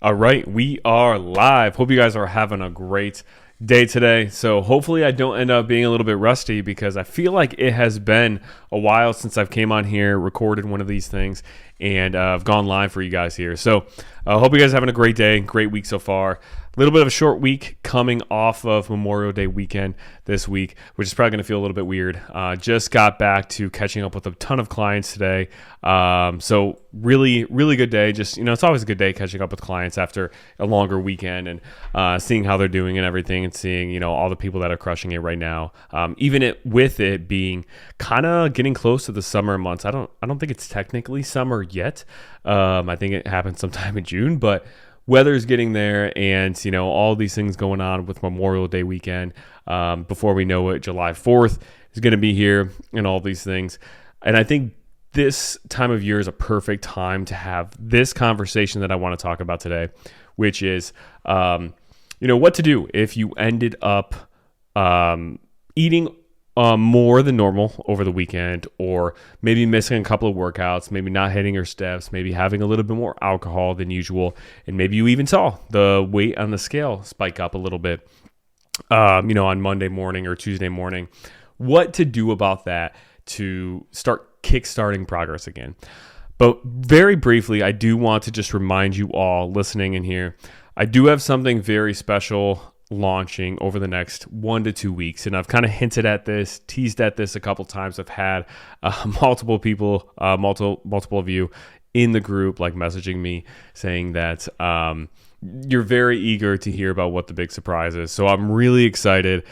All right, we are live. Hope you guys are having a great day today. So hopefully I don't end up being a little bit rusty because I feel like it has been a while since I've came on here, recorded one of these things, and I've gone live for you guys here. So I hope you guys are having a great day, great week so far. A little bit of a short week coming off of Memorial Day weekend this week, which is probably going to feel a little bit weird. Just got back to catching up with a ton of clients today. So really, really good day. Just, it's always a good day catching up with clients after a longer weekend and seeing how they're doing and everything and seeing, all the people that are crushing it right now. Even with it being kind of getting close to the summer months. I don't think it's technically summer yet. I think it happens sometime in June, but weather's getting there, and all these things going on with Memorial Day weekend. Before we know it, July 4th is going to be here, and all these things. And I think this time of year is a perfect time to have this conversation that I want to talk about today, which is, what to do if you ended up eating more than normal over the weekend, or maybe missing a couple of workouts, maybe not hitting your steps, maybe having a little bit more alcohol than usual, and maybe you even saw the weight on the scale spike up a little bit, on Monday morning or Tuesday morning. What to do about that to start kickstarting progress again. But very briefly, I do want to just remind you all listening in here, I do have something very special launching over the next 1 to 2 weeks. And I've kind of hinted at this, teased at this a couple times. I've had multiple people, multiple of you in the group, like messaging me saying that you're very eager to hear about what the big surprise is. So I'm really excited,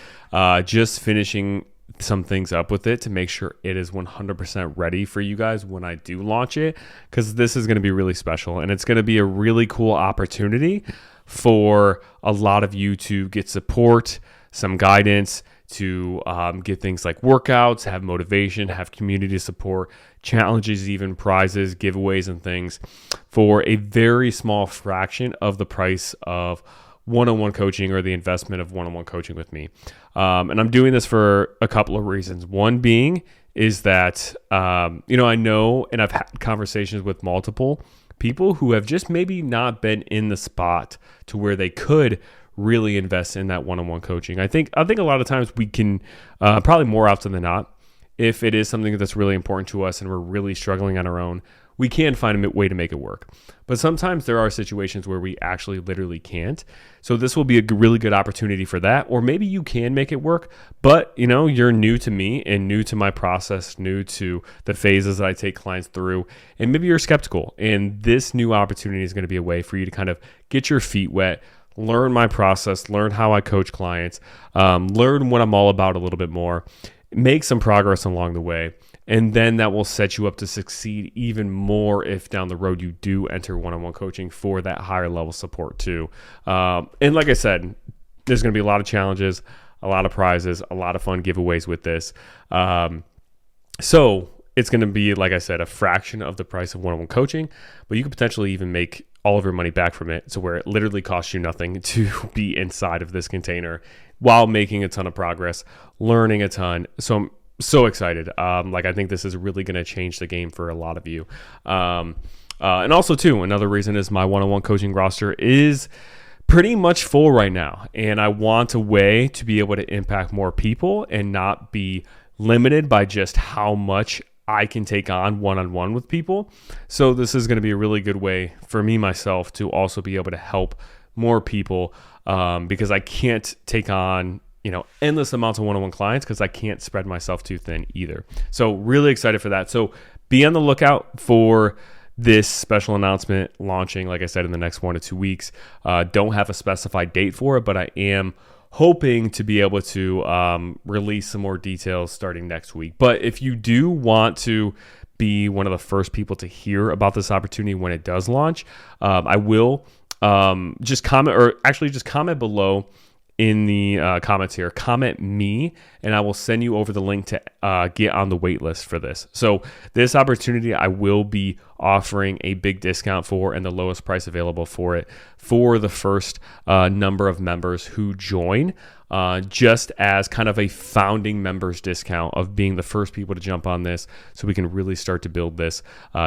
just finishing some things up with it to make sure it is 100% ready for you guys when I do launch it, because this is going to be really special, and it's going to be a really cool opportunity for a lot of you to get support, some guidance, to get things like workouts, have motivation, have community support, challenges, even prizes, giveaways, and things for a very small fraction of the price of one-on-one coaching or the investment of one-on-one coaching with me. And I'm doing this for a couple of reasons. One being is that, I know, and I've had conversations with multiple people who have just maybe not been in the spot to where they could really invest in that one-on-one coaching. I think a lot of times we can, probably more often than not, if it is something that's really important to us and we're really struggling on our own, we can find a way to make it work. But sometimes there are situations where we actually literally can't. So this will be a really good opportunity for that. Or maybe you can make it work, but you're new to me and new to my process, new to the phases that I take clients through, and maybe you're skeptical. And this new opportunity is going to be a way for you to kind of get your feet wet, learn my process, learn how I coach clients, learn what I'm all about a little bit more, make some progress along the way. And then that will set you up to succeed even more if down the road you do enter one-on-one coaching for that higher level support too. And like I said, there's going to be a lot of challenges, a lot of prizes, a lot of fun giveaways with this. So it's going to be, like I said, a fraction of the price of one-on-one coaching, but you could potentially even make all of your money back from it. So where it literally costs you nothing to be inside of this container while making a ton of progress, learning a ton. So excited. I think this is really going to change the game for a lot of you. And also too, another reason is my one-on-one coaching roster is pretty much full right now. And I want a way to be able to impact more people and not be limited by just how much I can take on one-on-one with people. So this is going to be a really good way for me, myself, to also be able to help more people, because I can't take on endless amounts of one-on-one clients because I can't spread myself too thin either. So really excited for that. So be on the lookout for this special announcement launching, like I said, in the next 1 to 2 weeks. Don't have a specified date for it, but I am hoping to be able to release some more details starting next week. But if you do want to be one of the first people to hear about this opportunity when it does launch, I will just comment below in the comments here, comment me, and I will send you over the link to get on the wait list for this. So this opportunity, I will be offering a big discount for, and the lowest price available for it for the first number of members who join, just as kind of a founding members discount of being the first people to jump on this, so we can really start to build this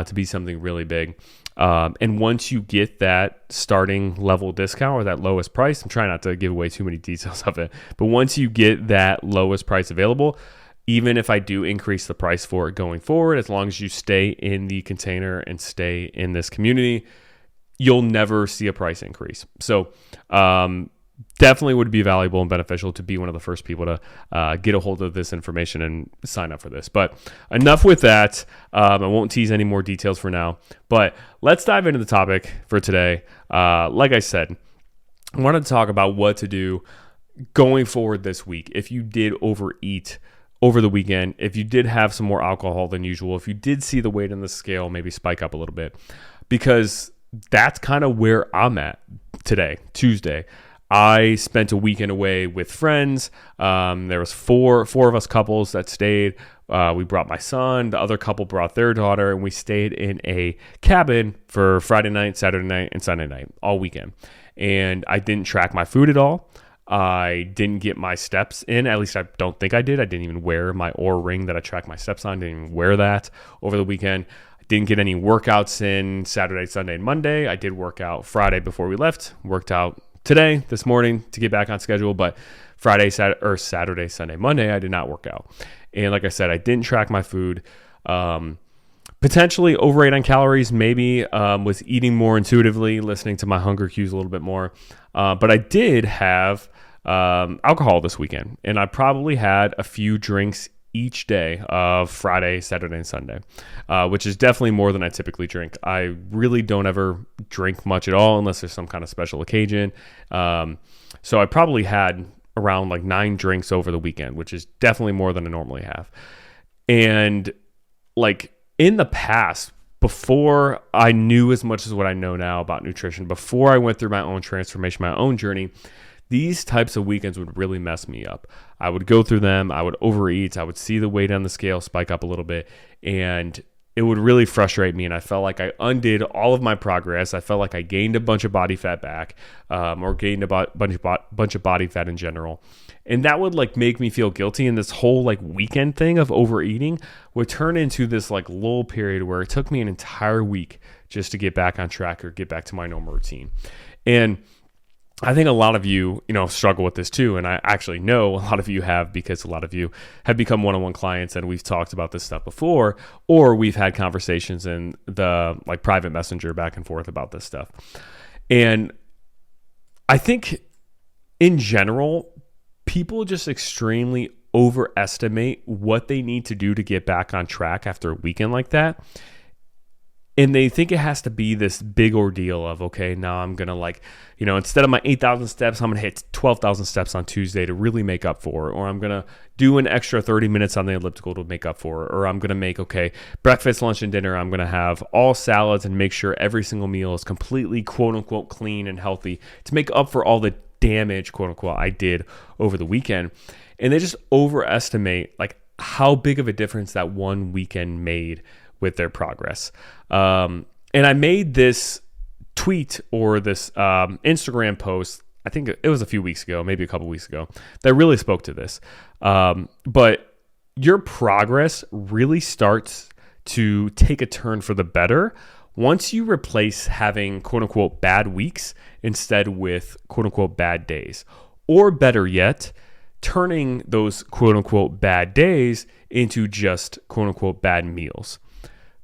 to be something really big. And once you get that starting level discount or that lowest price, I'm trying not to give away too many details of it, but once you get that lowest price available, even if I do increase the price for it going forward, as long as you stay in the container and stay in this community, you'll never see a price increase. So definitely would be valuable and beneficial to be one of the first people to get a hold of this information and sign up for this. But enough with that. I won't tease any more details for now, but let's dive into the topic for today. Like I said, I wanted to talk about what to do going forward this week. If you did overeat over the weekend, if you did have some more alcohol than usual, if you did see the weight on the scale maybe spike up a little bit, because that's kind of where I'm at today, Tuesday. I spent a weekend away with friends. There was four of us couples that stayed. We brought my son. The other couple brought their daughter, and we stayed in a cabin for Friday night, Saturday night, and Sunday night, all weekend. And I didn't track my food at all. I didn't get my steps in. At least I don't think I did. I didn't even wear my Oura ring that I track my steps on. Didn't even wear that over the weekend. I didn't get any workouts in Saturday, Sunday, and Monday. I did work out Friday before we left. Worked out today, this morning, to get back on schedule. But Saturday, Sunday, Monday, I did not work out. And like I said, I didn't track my food. Potentially overate on calories, maybe was eating more intuitively, listening to my hunger cues a little bit more. But I did have alcohol this weekend, and I probably had a few drinks each day of Friday, Saturday, and Sunday, which is definitely more than I typically drink. I really don't ever drink much at all unless there's some kind of special occasion. So I probably had around like 9 drinks over the weekend, which is definitely more than I normally have. And like in the past, before I knew as much as what I know now about nutrition, before I went through my own transformation, my own journey, these types of weekends would really mess me up. I would go through them. I would overeat. I would see the weight on the scale spike up a little bit, and it would really frustrate me. And I felt like I undid all of my progress. I felt like I gained a bunch of body fat back, or gained a bunch of body fat in general. And that would like make me feel guilty. And this whole like weekend thing of overeating would turn into this like lull period where it took me an entire week just to get back on track or get back to my normal routine. And I think a lot of you, struggle with this too. And I actually know a lot of you have, because a lot of you have become one-on-one clients and we've talked about this stuff before, or we've had conversations in the like private messenger back and forth about this stuff. And I think in general, people just extremely overestimate what they need to do to get back on track after a weekend like that. And they think it has to be this big ordeal of, okay, now I'm going to instead of my 8,000 steps, I'm going to hit 12,000 steps on Tuesday to really make up for it. Or I'm going to do an extra 30 minutes on the elliptical to make up for it. Or I'm going to make, breakfast, lunch, and dinner, I'm going to have all salads and make sure every single meal is completely, quote unquote, clean and healthy to make up for all the damage, quote unquote, I did over the weekend. And they just overestimate like how big of a difference that one weekend made with their progress. And I made this tweet or this Instagram post, I think it was a few weeks ago, maybe a couple weeks ago, that really spoke to this. But your progress really starts to take a turn for the better once you replace having quote unquote bad weeks instead with quote unquote bad days. Or better yet, turning those quote unquote bad days into just quote unquote bad meals.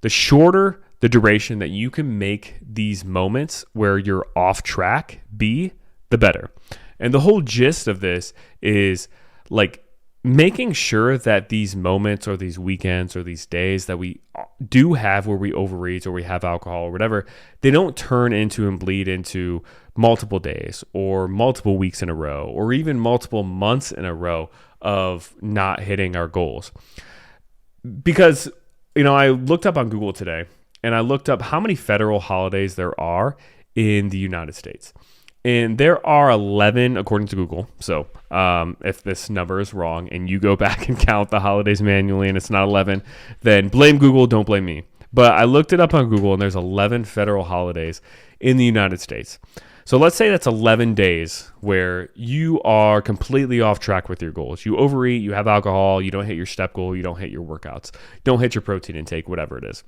The shorter the duration that you can make these moments where you're off track be, the better. And the whole gist of this is like making sure that these moments or these weekends or these days that we do have where we overeat or we have alcohol or whatever, they don't turn into and bleed into multiple days or multiple weeks in a row or even multiple months in a row of not hitting our goals. Because I looked up on Google today and I looked up how many federal holidays there are in the United States. And there are 11 according to Google. So if this number is wrong and you go back and count the holidays manually and it's not 11, then blame Google, don't blame me. But I looked it up on Google and there's 11 federal holidays in the United States. So let's say that's 11 days where you are completely off track with your goals. You overeat, you have alcohol, you don't hit your step goal, you don't hit your workouts, don't hit your protein intake, whatever it is.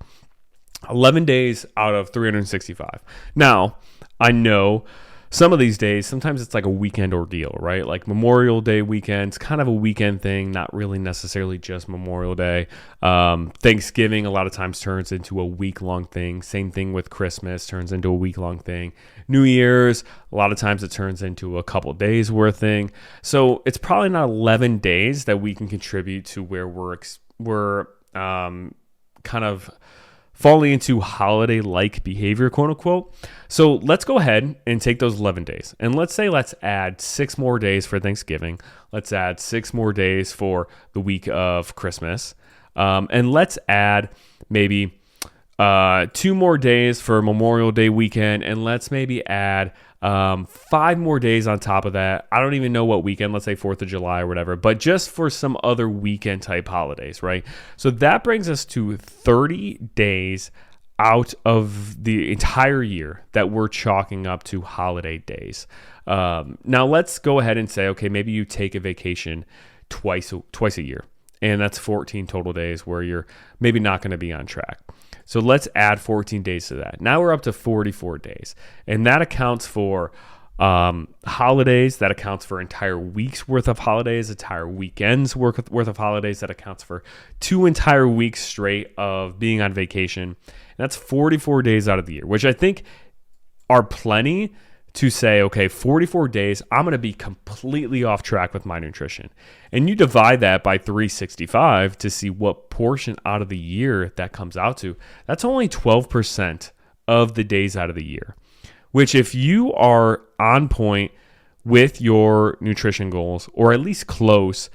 11 days out of 365. Now, I know some of these days, sometimes it's like a weekend ordeal, right? Like Memorial Day weekend's kind of a weekend thing, not really necessarily just Memorial Day. Thanksgiving a lot of times turns into a week-long thing. Same thing with Christmas, turns into a week-long thing. New Year's, a lot of times it turns into a couple days worth thing. So it's probably not 11 days that we can contribute to where we're kind of falling into holiday-like behavior, quote unquote. So let's go ahead and take those 11 days. And let's add 6 more days for Thanksgiving. Let's add 6 more days for the week of Christmas. And let's add maybe 2 more days for Memorial Day weekend. And let's maybe add 5 more days on top of that. I don't even know what weekend, let's say 4th of July or whatever, but just for some other weekend type holidays, right? So that brings us to 30 days out of the entire year that we're chalking up to holiday days. Now let's go ahead and say, okay, maybe you take a vacation twice a year, and that's 14 total days where you're maybe not going to be on track. So let's add 14 days to that. Now we're up to 44 days. And that accounts for holidays. That accounts for entire weeks worth of holidays, entire weekends worth of holidays. That accounts for 2 entire weeks straight of being on vacation. And that's 44 days out of the year, which I think are plenty to say, okay, 44 days, I'm going to be completely off track with my nutrition. And you divide that by 365 to see what portion out of the year that comes out to. That's only 12% of the days out of the year, which if you are on point with your nutrition goals, or at least close,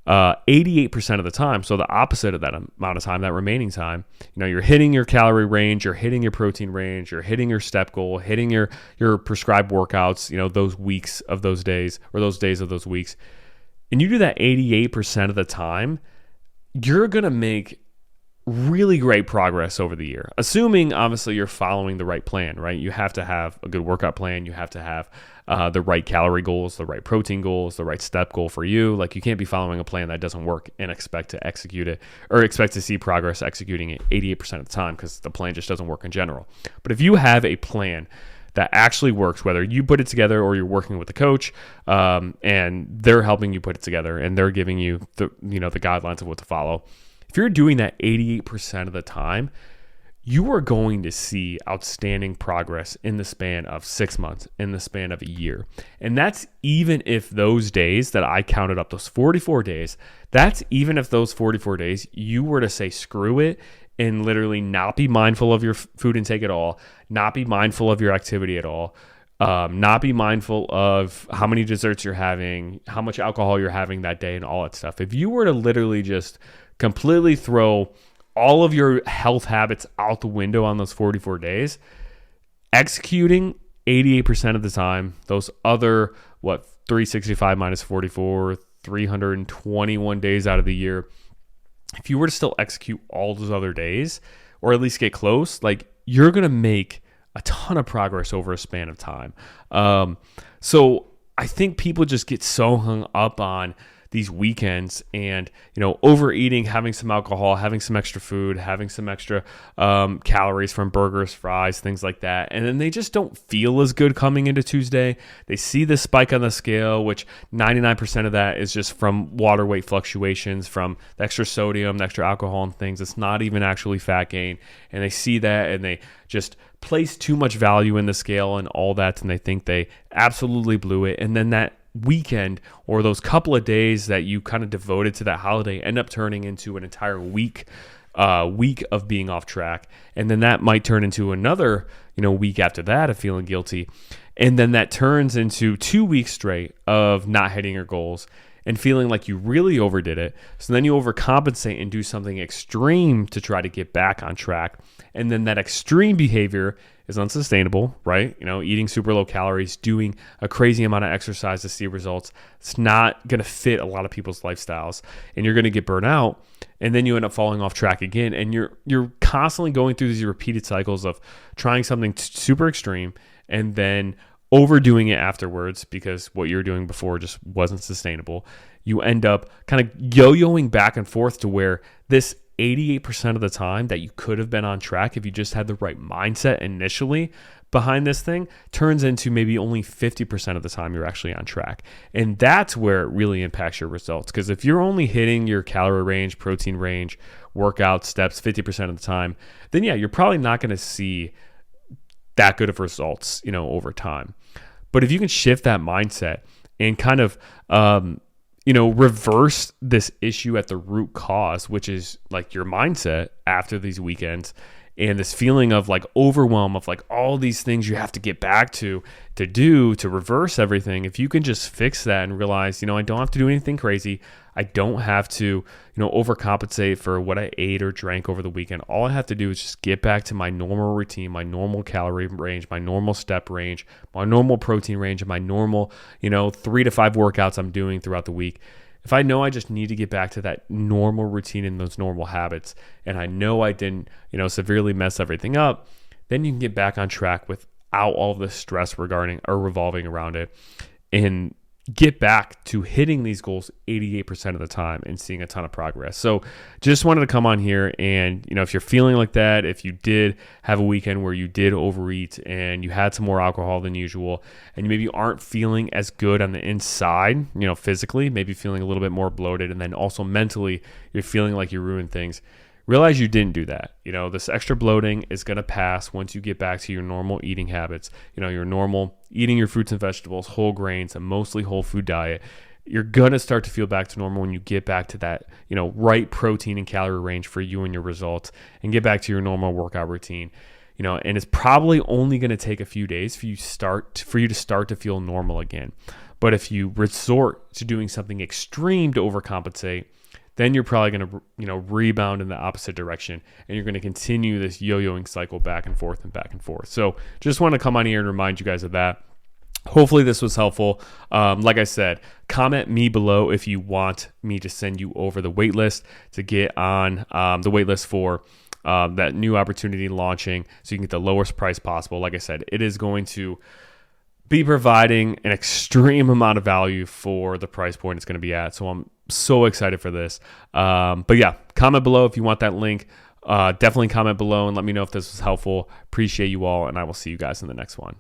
88% of the time, so the opposite of that amount of time, that remaining time, you're hitting your calorie range, you're hitting your protein range, you're hitting your step goal, hitting your prescribed workouts, those weeks of those days, or those days of those weeks, and you do that 88% of the time, you're going to make really great progress over the year, assuming obviously you're following the right plan, right? You have to have a good workout plan. You have to have the right calorie goals, the right protein goals, the right step goal for you. Like, you can't be following a plan that doesn't work and expect to execute it, or expect to see progress executing it 88% of the time, because the plan just doesn't work in general. But if you have a plan that actually works, whether you put it together or you're working with a coach, and they're helping you put it together and they're giving you the guidelines of what to follow, if you're doing that 88% of the time, you are going to see outstanding progress in the span of 6 months, in the span of a year. And that's even if those days that I counted up, those 44 days, that's even if those 44 days you were to say screw it and literally not be mindful of your food intake at all, not be mindful of your activity at all, not be mindful of how many desserts you're having, how much alcohol you're having that day, and all that stuff. If you were to literally just completely throw all of your health habits out the window on those 44 days, executing 88% of the time, those other, 365 minus 44, 321 days out of the year, if you were to still execute all those other days, or at least get close, you're going to make a ton of progress over a span of time. So I think people just get so hung up on these weekends and, overeating, having some alcohol, having some extra food, having some extra calories from burgers, fries, things like that. And then they just don't feel as good coming into Tuesday. They see the spike on the scale, which 99% of that is just from water weight fluctuations, from the extra sodium, the extra alcohol and things. It's not even actually fat gain. And they see that and they just place too much value in the scale and all that. And they think they absolutely blew it. And then that weekend, or those couple of days that you kind of devoted to that holiday, end up turning into an entire week of being off track. And then that might turn into another, week after that of feeling guilty. And then that turns into 2 weeks straight of not hitting your goals and feeling like you really overdid it. So then you overcompensate and do something extreme to try to get back on track. And then that extreme behavior is unsustainable, right? Eating super low calories, doing a crazy amount of exercise to see results. It's not going to fit a lot of people's lifestyles, and you're going to get burnt out. And then you end up falling off track again. And you're constantly going through these repeated cycles of trying something super extreme and then overdoing it afterwards because what you were doing before just wasn't sustainable. You end up kind of yo-yoing back and forth to where this 88% of the time that you could have been on track if you just had the right mindset initially behind this thing turns into maybe only 50% of the time you're actually on track. And that's where it really impacts your results. Because if you're only hitting your calorie range, protein range, workout steps 50% of the time, then yeah, you're probably not going to see that good of results, over time. But if you can shift that mindset and kind of, reverse this issue at the root cause, which is like your mindset after these weekends, and this feeling of like overwhelm of like all these things you have to get back to reverse everything. If you can just fix that and realize, I don't have to do anything crazy. I don't have to, overcompensate for what I ate or drank over the weekend. All I have to do is just get back to my normal routine, my normal calorie range, my normal step range, my normal protein range, and my normal, 3 to 5 workouts I'm doing throughout the week. If I know I just need to get back to that normal routine and those normal habits, and I know I didn't, severely mess everything up, then you can get back on track without all the stress regarding or revolving around it, and get back to hitting these goals 88% of the time and seeing a ton of progress. So just wanted to come on here and, if you're feeling like that, if you did have a weekend where you did overeat and you had some more alcohol than usual, and you maybe aren't feeling as good on the inside, physically, maybe feeling a little bit more bloated, and then also mentally, you're feeling like you ruined things. Realize you didn't do that. This extra bloating is going to pass once you get back to your normal eating habits, your normal eating your fruits and vegetables, whole grains, a mostly whole food diet. You're going to start to feel back to normal when you get back to that, right protein and calorie range for you and your results, and get back to your normal workout routine. And it's probably only going to take a few days for you to start to feel normal again. But if you resort to doing something extreme to overcompensate, then you're probably going to, rebound in the opposite direction, and you're going to continue this yo-yoing cycle back and forth and back and forth. So just want to come on here and remind you guys of that. Hopefully this was helpful. Like I said, comment me below if you want me to send you over the wait list to get on the wait list for that new opportunity launching, so you can get the lowest price possible. Like I said, it is going to be providing an extreme amount of value for the price point it's going to be at. So I'm so excited for this. But yeah, comment below if you want that link. Definitely comment below and let me know if this was helpful. Appreciate you all, and I will see you guys in the next one.